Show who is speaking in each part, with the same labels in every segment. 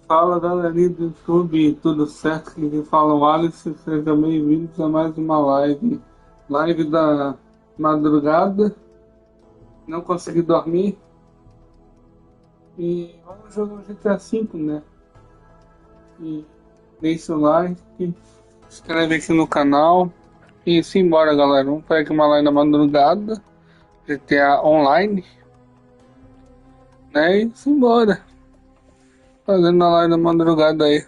Speaker 1: Fala galerinha do YouTube, tudo certo? Aqui quem fala é o Alice, sejam bem-vindos a mais uma live. Live da madrugada, não consegui dormir e vamos jogar o GTA V, né? E deixa o like, se inscreve aqui no canal e simbora galera, vamos fazer aqui uma live da madrugada, GTA Online, né? E simbora, fazendo a live da madrugada aí.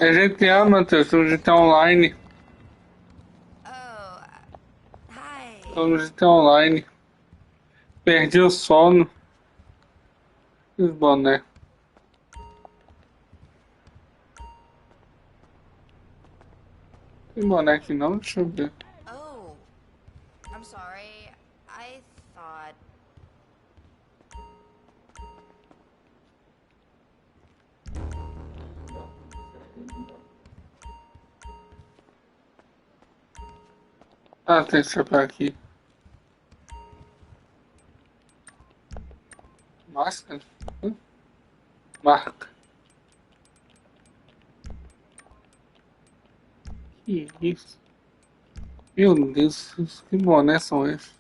Speaker 1: É GTA, Matheus, o GTA Online.
Speaker 2: Oh, hi.
Speaker 1: Tô no GTA Online. Perdi o sono. E os boné. Tem boné aqui não? Deixa eu ver.
Speaker 2: Oh, I'm sorry. I thought.
Speaker 1: Ah, tem esse chapéu aqui. Máscara? Marca. Que isso? Meu Deus, que boné são esses?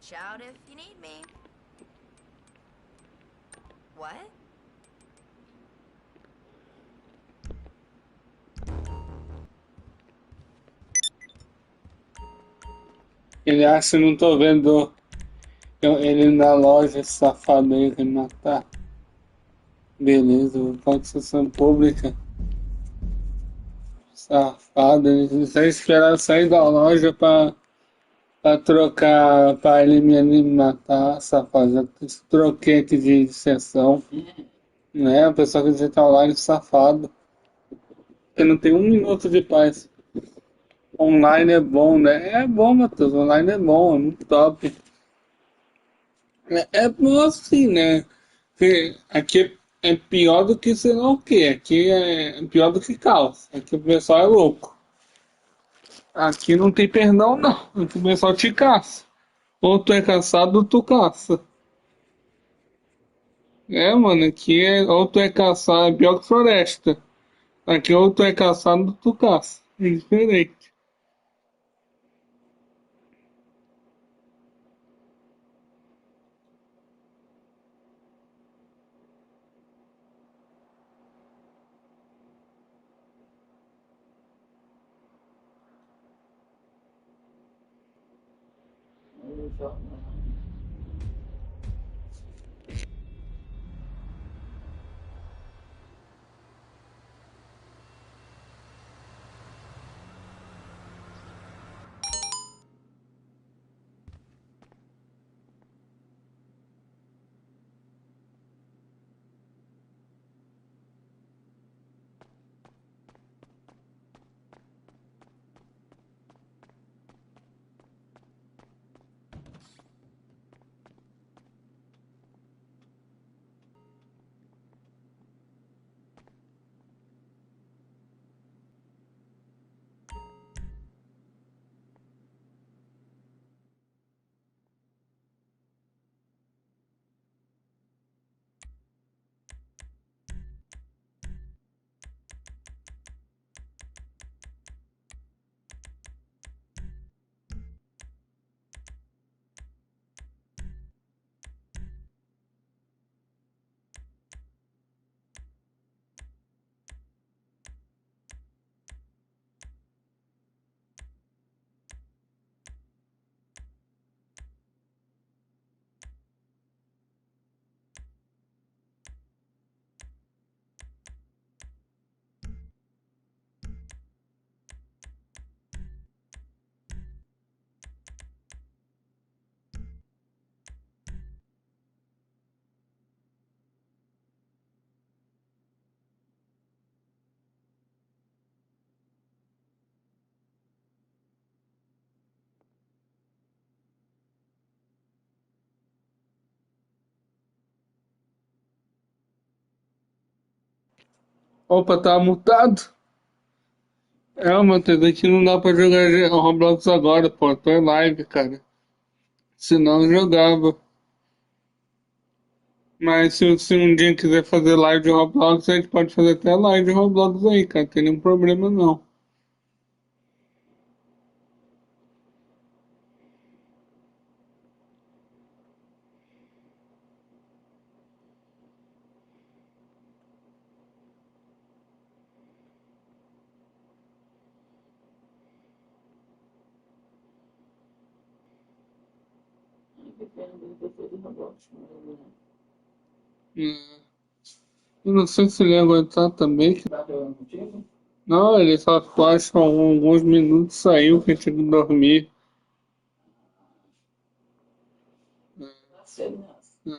Speaker 2: Shout if you need me. What?
Speaker 1: Ele acha que eu não tô vendo ele na loja, esse safado aí que me matar. Beleza, pode ser pública. Safado, eles só esperaram sair da loja pra trocar, pra ele me matar, safado. Esse troquete de sessão, né? O pessoal que digitar online, safado. Porque não tem um minuto de paz. Online é bom, né? É bom, Matheus. Online é bom, é muito top. É bom assim, né? Porque aqui É pior do que sei lá o quê. Aqui é pior do que calça. Aqui o pessoal é louco. Aqui não tem perdão, não. Aqui o pessoal te caça. Ou tu é caçado ou tu caça. É, mano, aqui é ou tu é caçado, é pior que floresta. Aqui ou tu é caçado ou tu caça. É diferente. Opa, tá mutado? É, Matheus, aqui não dá pra jogar Roblox agora, pô. Tô em live, cara. Senão eu jogava. Mas se um dia quiser fazer live de Roblox, a gente pode fazer até live de Roblox aí, cara. Não tem nenhum problema não. É. Eu não sei se ele ia aguentar também. Não, ele só ficou acho que alguns minutos saiu que tinha que dormir. É.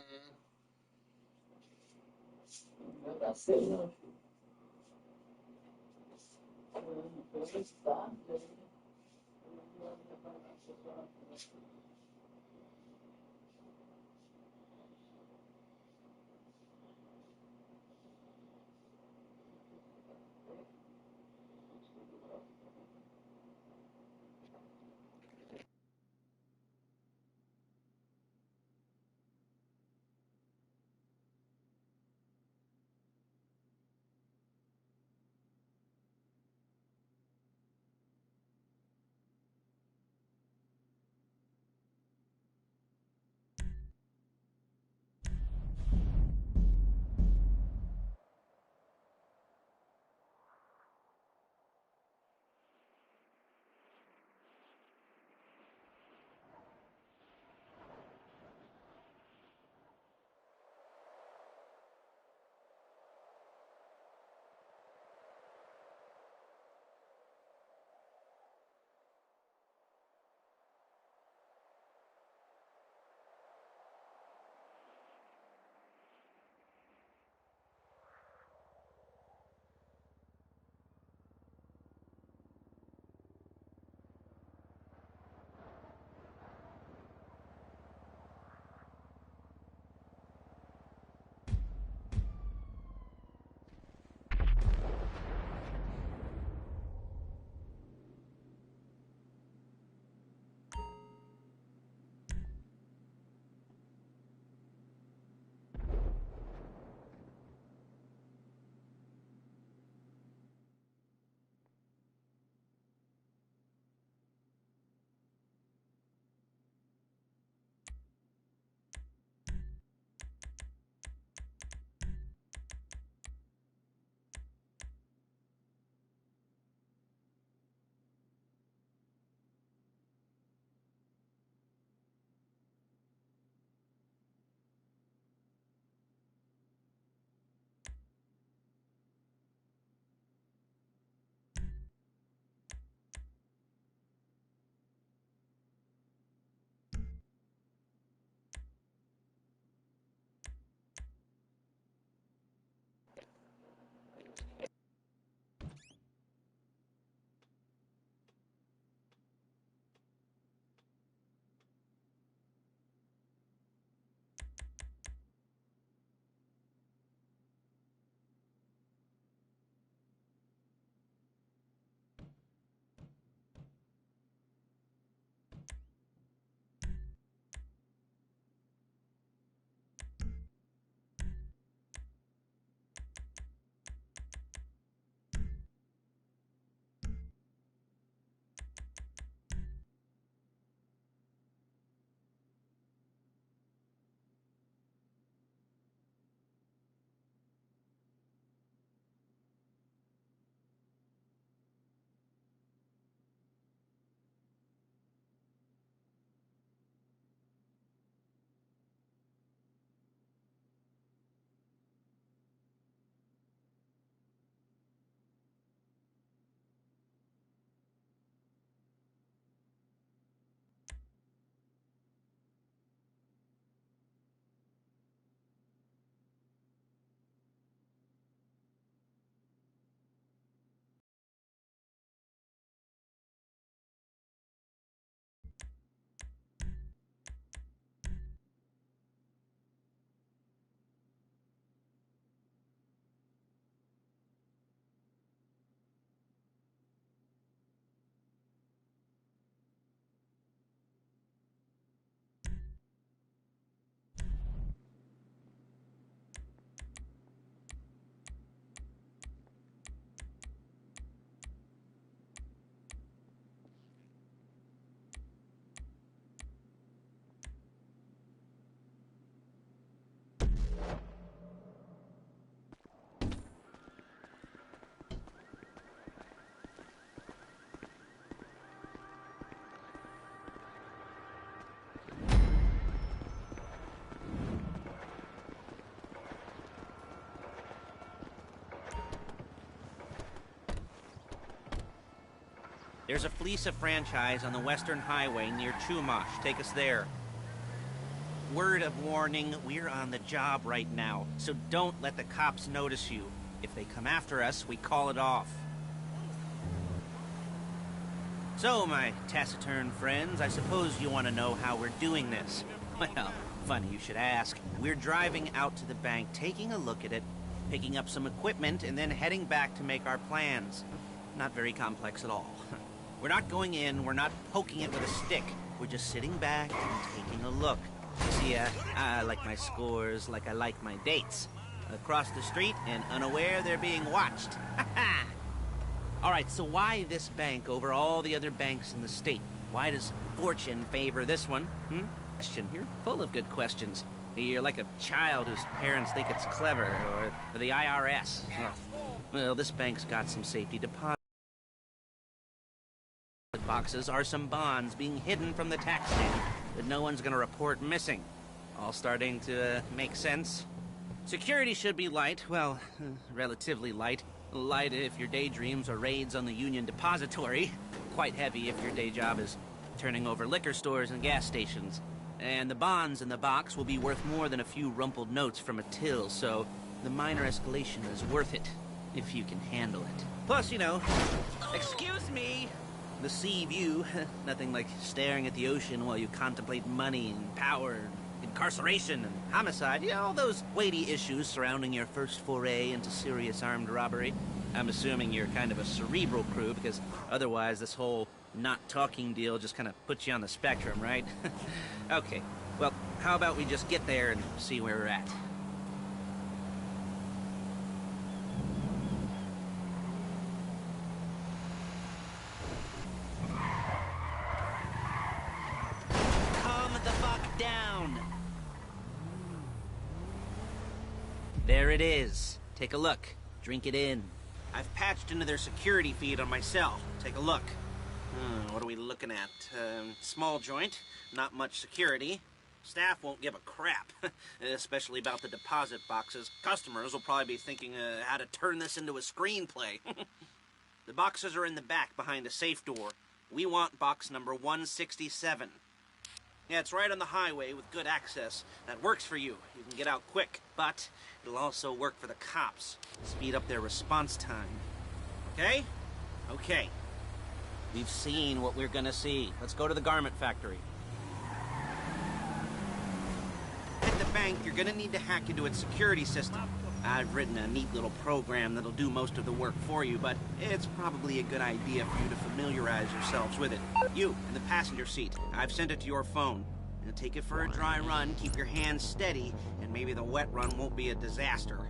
Speaker 3: There's a Fleca franchise on the Western Highway near Chumash. Take us there. Word of warning, we're on the job right now, so don't let the cops notice you. If they come after us, we call it off. So, my taciturn friends, I suppose you want to know how we're doing this. Well, funny you should ask. We're driving out to the bank, taking a look at it, picking up some equipment, and then heading back to make our plans. Not very complex at all. We're not going in, we're not poking it with a stick. We're just sitting back and taking a look. See, I like my scores like I like my dates. Across the street and unaware they're being watched. All right, so why this bank over all the other banks in the state? Why does fortune favor this one? Question. You're full of good questions. You're like a child whose parents think it's clever, or the IRS. Well, this bank's got some safety deposit boxes are some bonds being hidden from the tax man that no one's gonna report missing. All starting to make sense. Security should be light, well, relatively light. Light if your daydreams are raids on the Union Depository. Quite heavy if your day job is turning over liquor stores and gas stations. And the bonds in the box will be worth more than a few rumpled notes from a till, so the minor escalation is worth it, if you can handle it. Plus, you know, excuse me, the sea view, nothing like staring at the ocean while you contemplate money and power and incarceration and homicide, you know, all those weighty issues surrounding your first foray into serious armed robbery. I'm assuming you're kind of a cerebral crew, because otherwise this whole not talking deal just kind of puts you on the spectrum, right? Okay, well, how about we just get there and see where we're at? Calm the fuck down! There it is. Take a look. Drink it in. I've patched into their security feed on my cell. Take a look. What are we looking at? Small joint, not much security. Staff won't give a crap, especially about the deposit boxes. Customers will probably be thinking how to turn this into a screenplay. The boxes are in the back behind a safe door. We want box number 167. Yeah, it's right on the highway with good access. That works for you. You can get out quick, but it'll also work for the cops. Speed up their response time. Okay? Okay. We've seen what we're gonna see. Let's go to the garment factory. At the bank, you're gonna need to hack into its security system. I've written a neat little program that'll do most of the work for you, but it's probably a good idea for you to familiarize yourselves with it. You, in the passenger seat, I've sent it to your phone. Now take it for a dry run, keep your hands steady, and maybe the wet run won't be a disaster.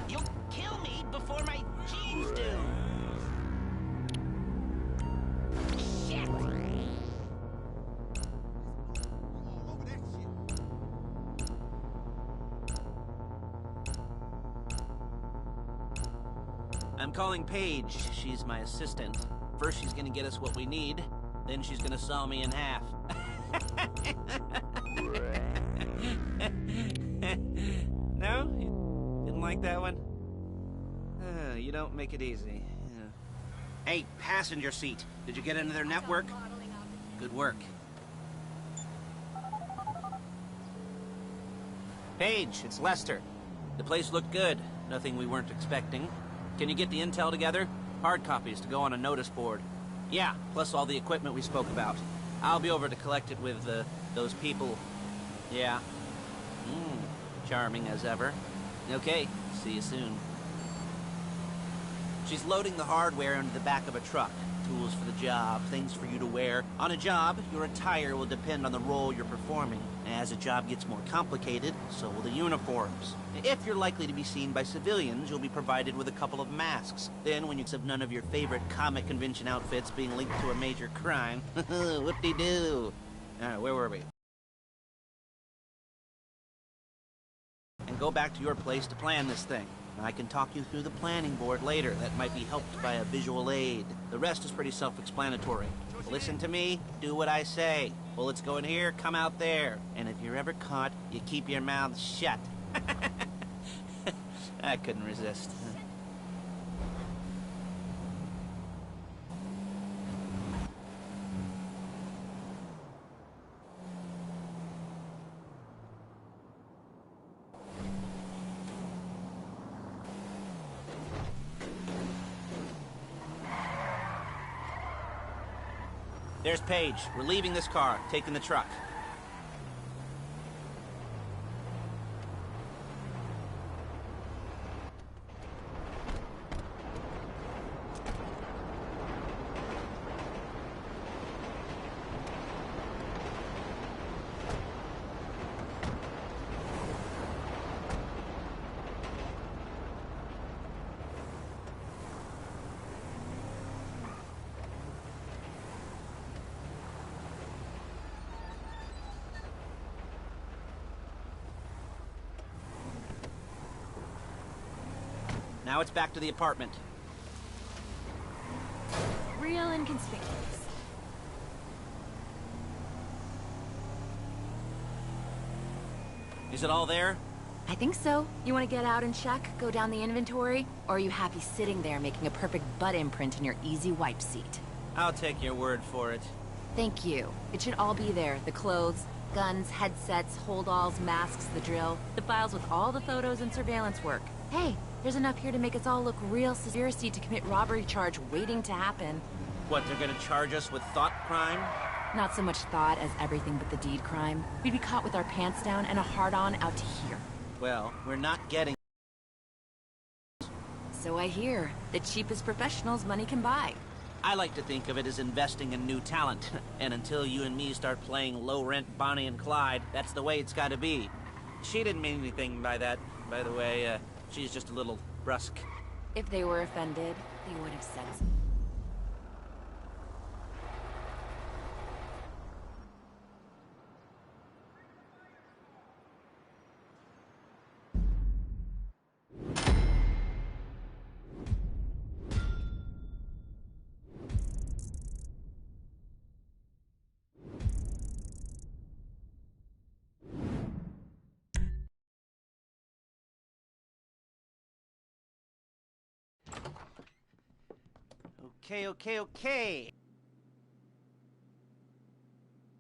Speaker 3: You'll kill me before my jeans do! Shit! I'm calling Paige. She's my assistant. First she's gonna get us what we need, then she's gonna saw me in half. No? You didn't like that one? You don't make it easy. Yeah. Hey, passenger seat. Did you get into their network? Good work. Paige, it's Lester. The place looked good. Nothing we weren't expecting. Can you get the intel together? Hard copies to go on a notice board. Yeah, plus all the equipment we spoke about. I'll be over to collect it with those people. Yeah. Charming as ever. Okay, see you soon. She's loading the hardware into the back of a truck. Tools for the job, things for you to wear. On a job, your attire will depend on the role you're performing. As a job gets more complicated, so will the uniforms. If you're likely to be seen by civilians, you'll be provided with a couple of masks. Then, when you have none of your favorite comic convention outfits being linked to a major crime, whoop-de-doo. Where were we? go back to your place to plan this thing. I can talk you through the planning board later. That might be helped by a visual aid. The rest is pretty self-explanatory. Listen to me, do what I say. Bullets go in here, come out there. And if you're ever caught, you keep your mouth shut. I couldn't resist. There's Paige. We're leaving this car, taking the truck. Now it's back to the apartment.
Speaker 4: Real inconspicuous.
Speaker 3: Is it all there?
Speaker 4: I think so. You want to get out and check? Go down the inventory? Or are you happy sitting there making a perfect butt imprint in your easy wipe seat?
Speaker 3: I'll take your word for it.
Speaker 4: Thank you. It should all be there. The clothes, guns, headsets, holdalls, masks, the drill. The files with all the photos and surveillance work. Hey, there's enough here to make us all look real conspiracy to commit robbery charge waiting to happen.
Speaker 3: What, they're gonna charge us with thought crime?
Speaker 4: Not so much thought as everything but the deed crime. We'd be caught with our pants down and a hard-on out to here.
Speaker 3: Well, we're not getting...
Speaker 4: So I hear. The cheapest professionals money can buy.
Speaker 3: I like to think of it as investing in new talent. And until you and me start playing low-rent Bonnie and Clyde, that's the way it's gotta be. She didn't mean anything by that, by the way. She's just a little brusque.
Speaker 4: If they were offended, they would have said so.
Speaker 3: Okay.